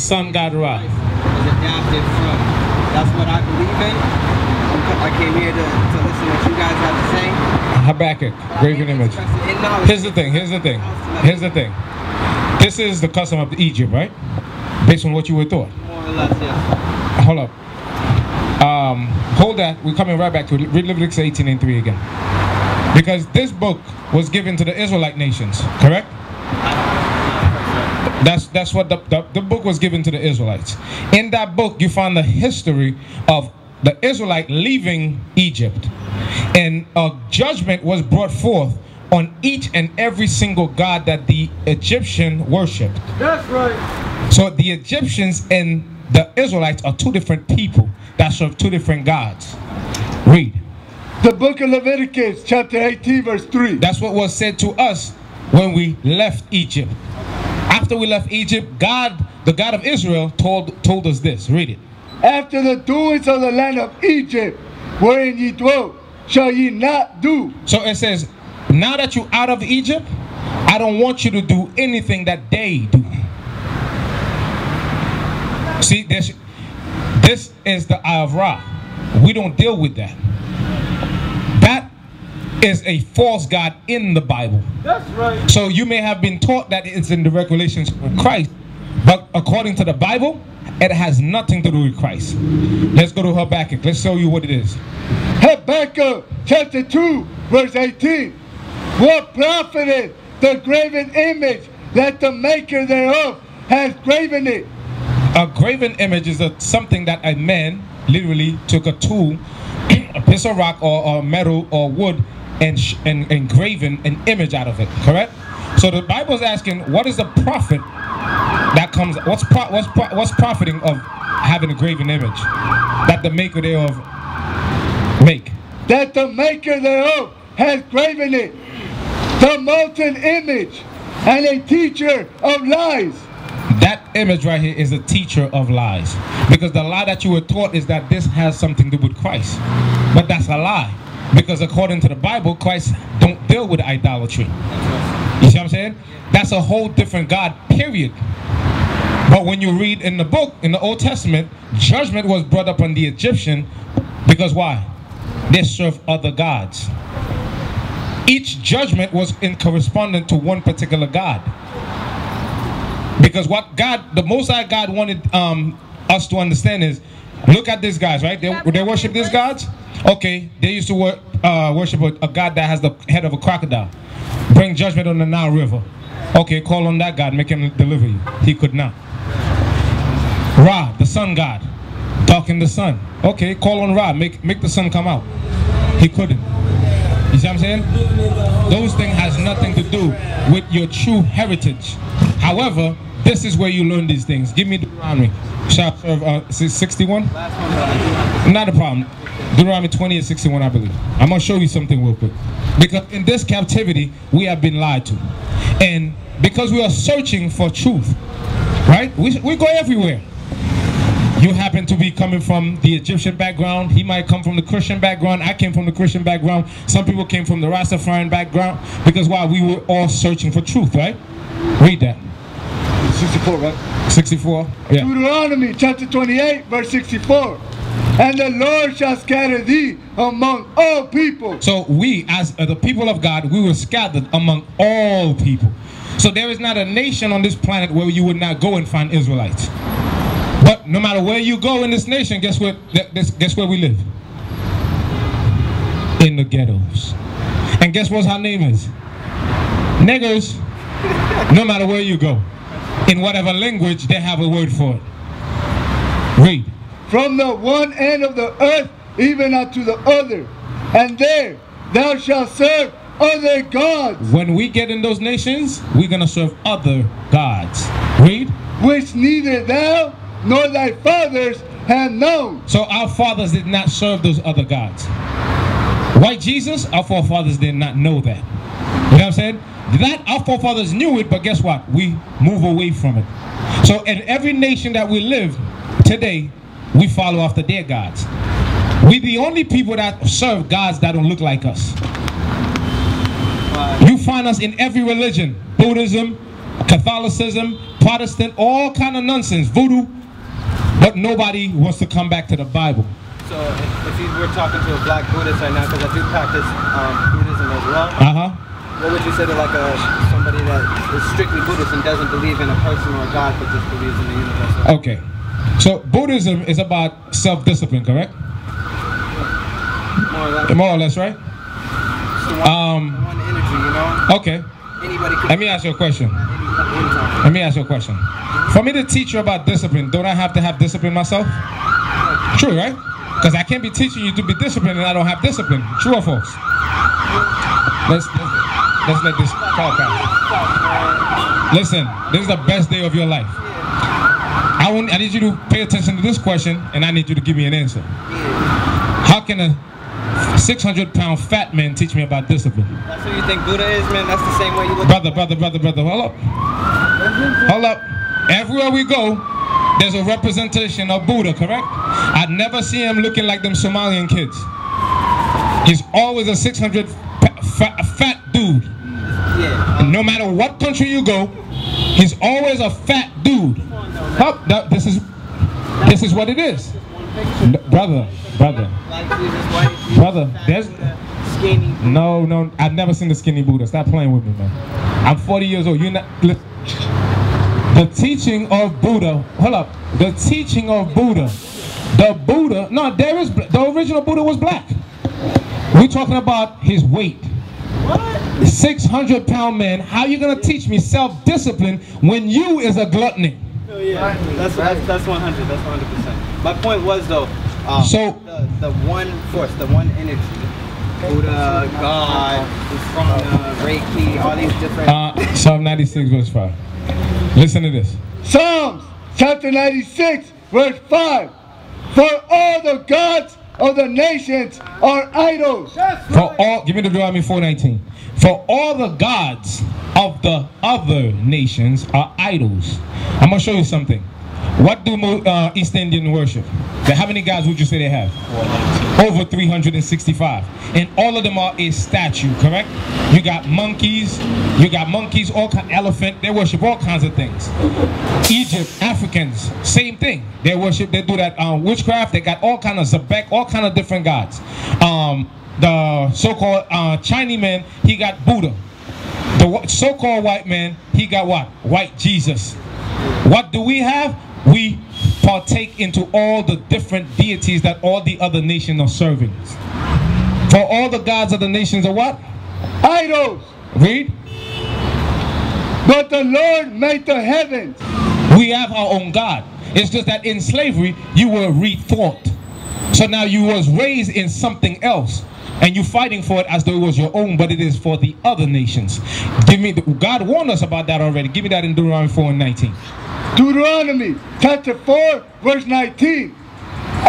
sun god Ra. Was adapted from. That's what I believe in. I came here to listen to what you guys have to say. Habakkuk, graven image. Here's the thing. This is the custom of Egypt, right? Based on what you were taught. More or less, yes. Hold up. Hold that. We're coming right back to it. Read Leviticus 18:3 again. Because this book was given to the Israelite nations, correct? That's what the book was given to the Israelites. In that book, you find the history of the Israelite leaving Egypt. And a judgment was brought forth on each and every single god that the Egyptian worshipped. That's right. So the Egyptians and the Israelites are two different people that serve two different gods. Read. The book of Leviticus, chapter 18, verse 3. That's what was said to us when we left Egypt. After we left Egypt, God, the God of Israel, told us this. Read it. After the doings of the land of Egypt, wherein ye dwelt, shall ye not do. So it says, now that you're out of Egypt, I don't want you to do anything that they do. See, this is the Eye of Ra. We don't deal with that. That is a false god in the Bible. That's right. So you may have been taught that it's in direct relationship with Christ, but according to the Bible, it has nothing to do with Christ. Let's go to Habakkuk. Let's show you what it is. Habakkuk chapter 2 verse 18. What profited the graven image that the maker thereof has graven it? A graven image is something that a man literally took a tool, a piece of rock or metal or wood, and engraven an image out of it. Correct? So the Bible is asking, what is the profit that comes? What's profiting of having a graven image that the maker thereof make? That the maker thereof has graven it, the molten image, and a teacher of lies. That image right here is a teacher of lies, because the lie that you were taught is that this has something to do with Christ, but that's a lie, because according to the Bible, Christ don't deal with idolatry. You see what I'm saying? That's a whole different God, period. But when you read in the book, in the Old Testament, judgment was brought up on the Egyptian, because why? They serve other gods. Each judgment was in correspondence to one particular God. Because what God, the Most High God wanted us to understand is, look at these guys, right? They worship these gods? Okay, they used to worship a God that has the head of a crocodile. Bring judgment on the Nile River. Okay, call on that God, make him deliver you. He could not. Ra, the sun god, darken the sun. Okay, call on Ra, make the sun come out. He couldn't. You see what I'm saying? Those things has nothing to do with your true heritage. However, this is where you learn these things. Give me Deuteronomy chapter 61. Not a problem. Deuteronomy 20 and 61, I believe. I'm going to show you something real quick. Because in this captivity, we have been lied to. And because we are searching for truth, right? We go everywhere. You happen to be coming from the Egyptian background. He might come from the Christian background. I came from the Christian background. Some people came from the Rastafarian background. Because why? We were all searching for truth, right? Read that. 64, right? 64, yeah. Deuteronomy chapter 28, verse 64. And the Lord shall scatter thee among all people. So we, as the people of God, we were scattered among all people. So there is not a nation on this planet where you would not go and find Israelites. But no matter where you go in this nation, guess where we live? In the ghettos. And guess what our name is? Niggers. No matter where you go. In whatever language, they have a word for it. Read. From the one end of the earth even unto the other. And there thou shalt serve other gods. When we get in those nations, we're going to serve other gods. Read. Which neither thou nor thy fathers have known. So our fathers did not serve those other gods. White Jesus, our forefathers did not know that. You know what I'm saying? That our forefathers knew it, but guess what? We move away from it. So in every nation that we live today, we follow after their gods. We're the only people that serve gods that don't look like us. You find us in every religion. Buddhism, Catholicism, Protestant, all kind of nonsense, voodoo, but nobody wants to come back to the Bible. So if you were talking to a black Buddhist right now, because I do practice Buddhism as well, what would you say to like somebody that is strictly Buddhist and doesn't believe in a person or a God, but just believes in the universe? Okay, so Buddhism is about self-discipline, correct? More or less, right? So one energy, you know? Okay. Anybody could. Let me ask you a question. Let me ask you a question. For me to teach you about discipline, don't I have to have discipline myself? True, right? Because I can't be teaching you to be disciplined and I don't have discipline. True or false? Let's let this call pass. Listen, this is the best day of your life. I need you to pay attention to this question and I need you to give me an answer. How can a 600-pound fat man teach me about discipline? That's what you think Buddha is, man? That's the same way you look. Brother, hold up. Hold up. Everywhere we go, there's a representation of Buddha, correct? I'd never see him looking like them Somalian kids. He's always a 600 fat dude. Yeah. And no matter what country you go, he's always a fat dude. This is what it is. Brother, there's no, I've never seen the skinny Buddha. Stop playing with me, man. I'm 40 years old. You're not. The teaching of Buddha. Hold up. The teaching of Buddha. The Buddha. No, the original Buddha was black. We're talking about his weight. What? 600-pound man. How you gonna teach me self-discipline when you is a gluttony? Oh, yeah. That's 100. That's 100%. My point was though. So the one force, the one energy, Buddha, God, Reiki, all these different. Psalm 96 verse 5. Listen to this. Psalms chapter 96 verse 5. For all the gods of the nations are idols. For all, give me the Deuteronomy 4:19. For all the gods of the other nations are idols. I'm gonna show you something. What do East Indian worship? How many gods would you say they have? Over 365. And all of them are a statue, correct? You got monkeys, all kind, elephant, they worship all kinds of things. Egypt, Africans, same thing. They worship, they do that witchcraft, they got all kind of Zabek, all kind of different gods. The so-called Chinese man, he got Buddha. The so-called white man, he got what? White Jesus. What do we have? We partake into all the different deities that all the other nations are serving. For all the gods of the nations are what? Idols. Read. But the Lord made the heavens. We have our own God. It's just that in slavery, you were rethought. So now you was raised in something else. And you're fighting for it as though it was your own, but it is for the other nations. Give me, God warned us about that already. Give me that in Deuteronomy 4:19. Deuteronomy chapter 4 verse 19.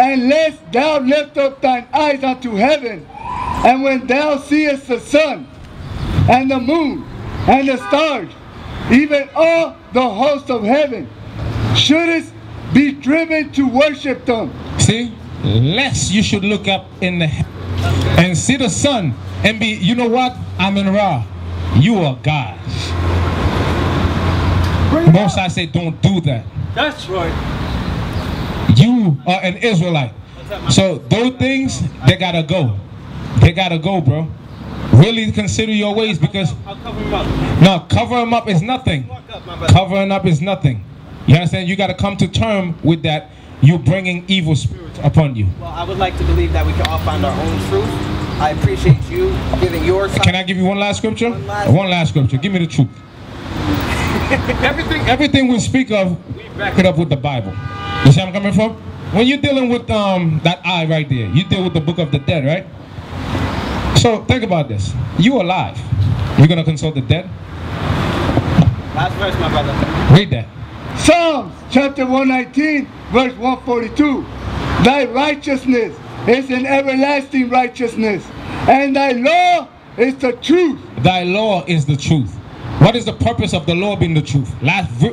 And lest thou lift up thine eyes unto heaven, and when thou seest the sun, and the moon, and the stars, even all the hosts of heaven, shouldest be driven to worship them. See? Lest you should look up in the heaven and see the sun and be, you know what? I'm in Ra. You are God. Most I say don't do that. That's right. You are an Israelite. So those things, they gotta go. They gotta go, bro. Really consider your ways, because I'll cover him up. No, cover him up is nothing. Covering up is nothing. You understand? You gotta come to terms with that. You're bringing evil spirits upon you. Well, I would like to believe that we can all find our own truth. I appreciate you giving your side. Can I give you one last scripture? One last scripture. Give me the truth. Everything we speak of, we back it up with the Bible. You see where I'm coming from? When you're dealing with that eye right there, you deal with the book of the dead, right? So think about this. You're alive. You're going to consult the dead? Last verse, my brother. Read that. Psalms chapter 119 verse 142. Thy righteousness is an everlasting righteousness, and thy law is the truth. Thy law is the truth. What is the purpose of the law being the truth?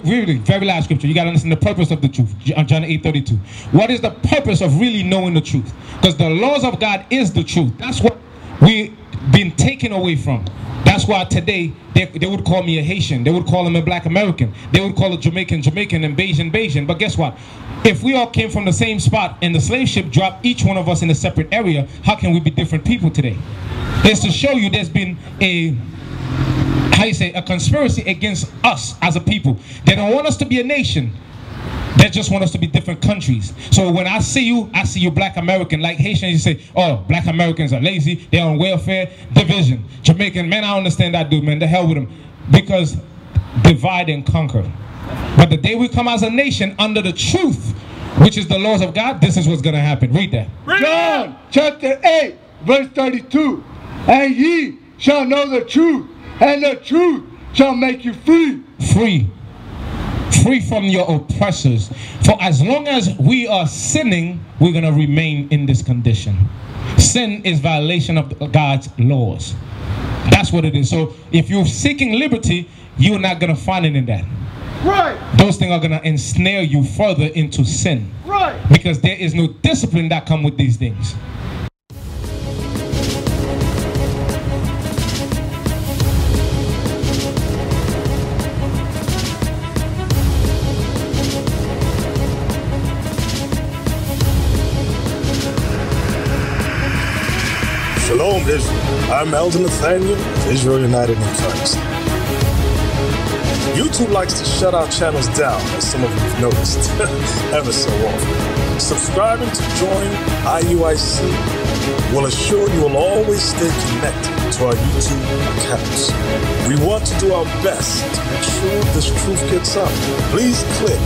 Really, very last scripture. You got to understand the purpose of the truth. John 8:32. What is the purpose of really knowing the truth? Because the laws of God is the truth. That's what we've been taken away from. That's why today they would call me a Haitian. They would call him a Black American. They would call a Jamaican and Bajan. But guess what? If we all came from the same spot and the slave ship dropped each one of us in a separate area, how can we be different people today? It's to show you there's been a conspiracy against us as a people. They don't want us to be a nation. They just want us to be different countries. So when I see you Black American. Like Haitians, you say, oh, Black Americans are lazy, they're on welfare, division. Jamaican, man, I don't understand that dude, man, the hell with them. Because divide and conquer. But the day we come as a nation under the truth, which is the laws of God, this is what's going to happen. Read that. John chapter 8, verse 32. And ye shall know the truth, and the truth shall make you free. Free. Free from your oppressors. For as long as we are sinning, we're going to remain in this condition. Sin is violation of God's laws. That's what it is. So if you're seeking liberty, you're not going to find it in that. Right. Those things are going to ensnare you further into sin. Right. Because there is no discipline that comes with these things. Shalom, Israel. I'm Elder Nathaniel of Israel United in Christ. YouTube likes to shut our channels down, as some of you have noticed, ever so often. Subscribing to join IUIC will assure you will always stay connected to our YouTube accounts. We want to do our best to make sure this truth gets out. Please click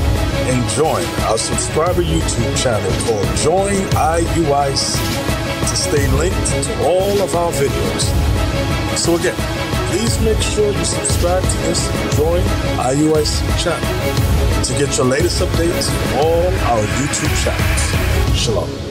and join our subscriber YouTube channel called Join IUIC to stay linked to all of our videos. So again, please make sure you subscribe to this Join IUIC channel to get your latest updates from all our YouTube channels. Shalom.